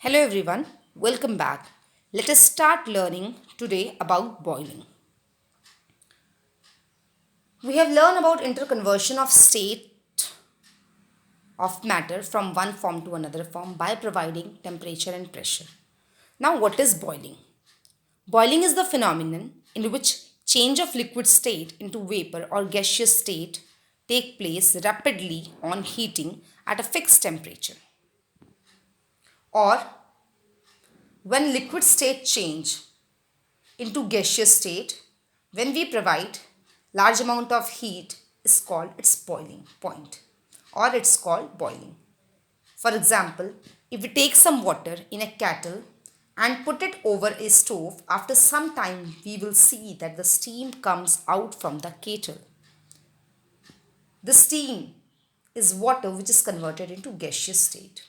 Hello everyone, welcome back. Let us start learning today about boiling. We have learned about interconversion of state of matter from one form to another form by providing temperature and pressure. Now what is boiling? Boiling is the phenomenon in which change of liquid state into vapor or gaseous state take place rapidly on heating at a fixed temperature, or when liquid state change into gaseous state when we provide large amount of heat is called its boiling point, or it's called boiling. For example, if we take some water in a kettle and put it over a stove, after some time we will see that the steam comes out from the kettle. The steam is water which is converted into gaseous state,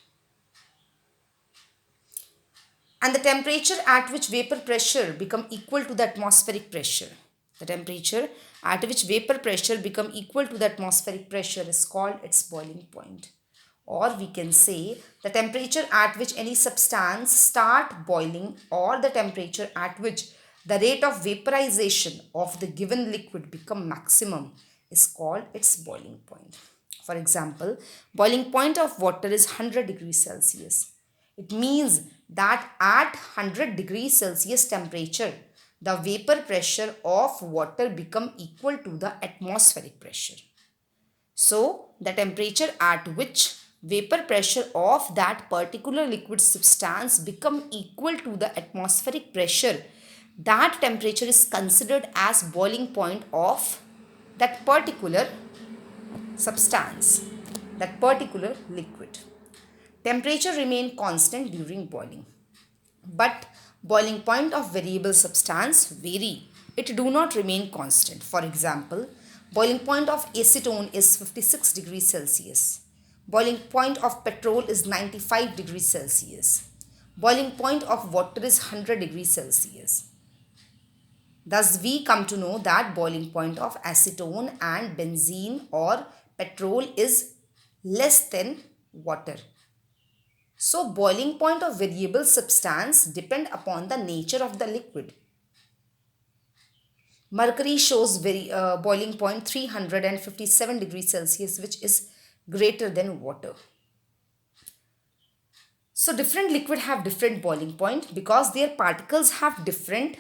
and the temperature at which vapor pressure become equal to the atmospheric pressure. The temperature at which vapor pressure become equal to the atmospheric pressure is called its boiling point. Or we can say the temperature at which any substance start boiling, or the temperature at which the rate of vaporization of the given liquid become maximum is called its boiling point. For example, boiling point of water is 100 degrees Celsius. It means that at 100 degrees Celsius temperature, the vapor pressure of water become equal to the atmospheric pressure. So, the temperature at which vapor pressure of that particular liquid substance become equal to the atmospheric pressure, that temperature is considered as boiling point of that particular substance, that particular liquid. Temperature remain constant during boiling, but boiling point of variable substance vary. It do not remain constant. For example, boiling point of acetone is 56 degrees Celsius. Boiling point of petrol is 95 degrees Celsius. Boiling point of water is 100 degrees Celsius. Thus, we come to know that boiling point of acetone and benzene or petrol is less than water. So, boiling point of variable substance depend upon the nature of the liquid. Mercury shows boiling point 357 degrees Celsius, which is greater than water. So, different liquid have different boiling point because their particles have different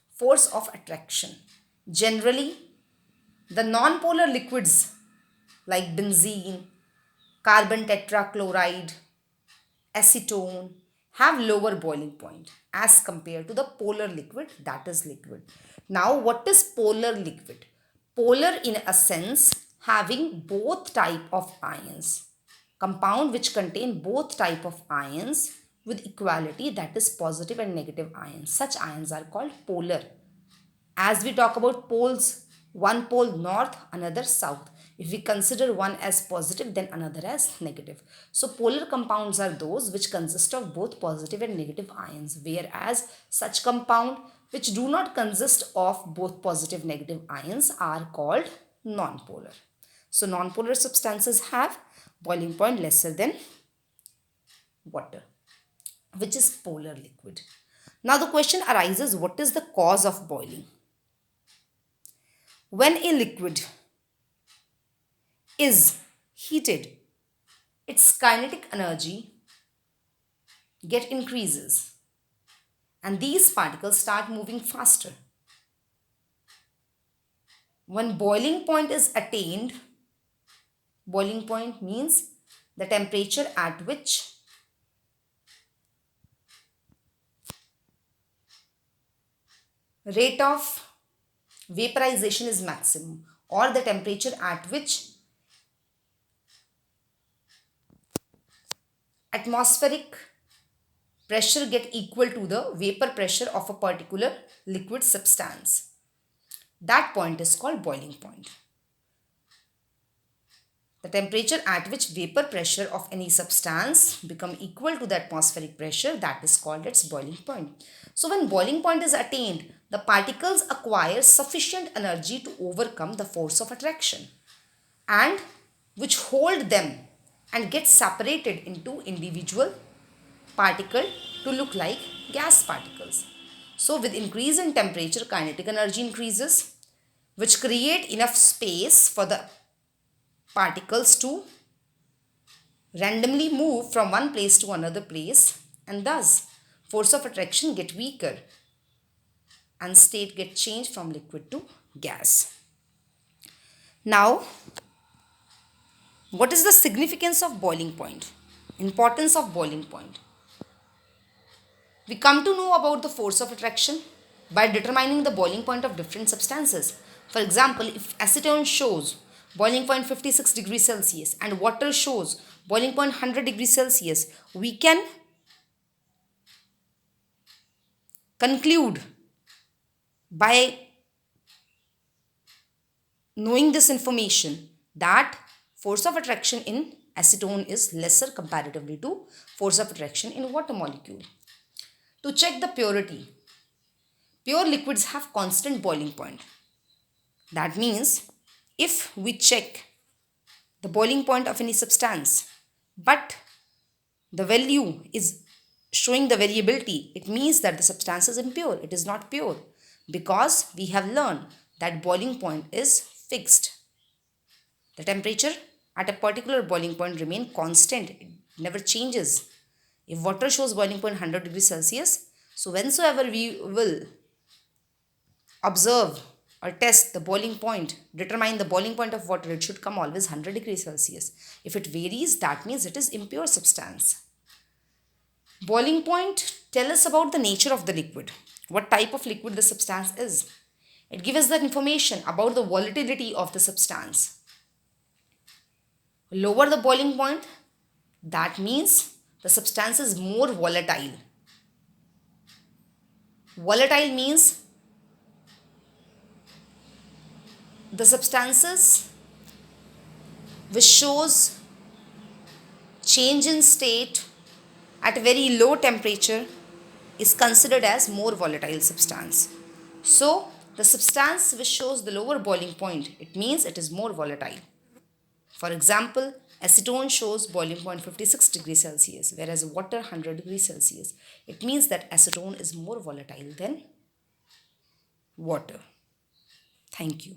force of attraction. Generally, the non-polar liquids like benzene, carbon tetrachloride, acetone have lower boiling point as compared to the polar liquid, that is liquid. Now what is polar liquid? Polar in a sense having both type of ions. Compound which contain both type of ions with equality, that is positive and negative ions. Such ions are called polar. As we talk about poles, one pole north, another south. If we consider one as positive, then another as negative. So polar compounds are those which consist of both positive and negative ions, whereas such compound which do not consist of both positive negative ions are called non-polar. So non-polar substances have boiling point lesser than water, which is polar liquid. Now the question arises, what is the cause of boiling? When a liquid is heated, its kinetic energy get increases and these particles start moving faster. When boiling point is attained, boiling point means the temperature at which rate of vaporization is maximum, or the temperature at which atmospheric pressure get equal to the vapor pressure of a particular liquid substance. That point is called boiling point. The temperature at which vapor pressure of any substance become equal to the atmospheric pressure, that is called its boiling point. So when boiling point is attained, the particles acquire sufficient energy to overcome the force of attraction and which hold them and get separated into individual particle to look like gas particles. So with increase in temperature, kinetic energy increases, which create enough space for the particles to randomly move from one place to another place, and thus force of attraction get weaker and state get changed from liquid to gas. Now, what is the significance of boiling point? Importance of boiling point. We come to know about the force of attraction by determining the boiling point of different substances. For example, if acetone shows boiling point 56 degrees Celsius and water shows boiling point 100 degrees Celsius, we can conclude by knowing this information that force of attraction in acetone is lesser comparatively to force of attraction in water molecule. To check the purity, pure liquids have constant boiling point. That means if we check the boiling point of any substance, but the value is showing the variability, it means that the substance is impure. It is not pure, because we have learned that boiling point is fixed. The temperature at a particular boiling point remain constant. It never changes. If water shows boiling point 100 degrees Celsius, so whensoever we will observe or test the boiling point, determine the boiling point of water, it should come always 100 degrees Celsius. If it varies, that means it is impure substance. Boiling point tell us about the nature of the liquid, what type of liquid the substance is. It gives us the information about the volatility of the substance. Lower the boiling point, that means the substance is more volatile. Volatile means the substances which shows change in state at a very low temperature is considered as more volatile substance. So the substance which shows the lower boiling point, it means it is more volatile. For example, acetone shows boiling point 56 degrees Celsius, whereas water 100 degrees Celsius. It means that acetone is more volatile than water. Thank you.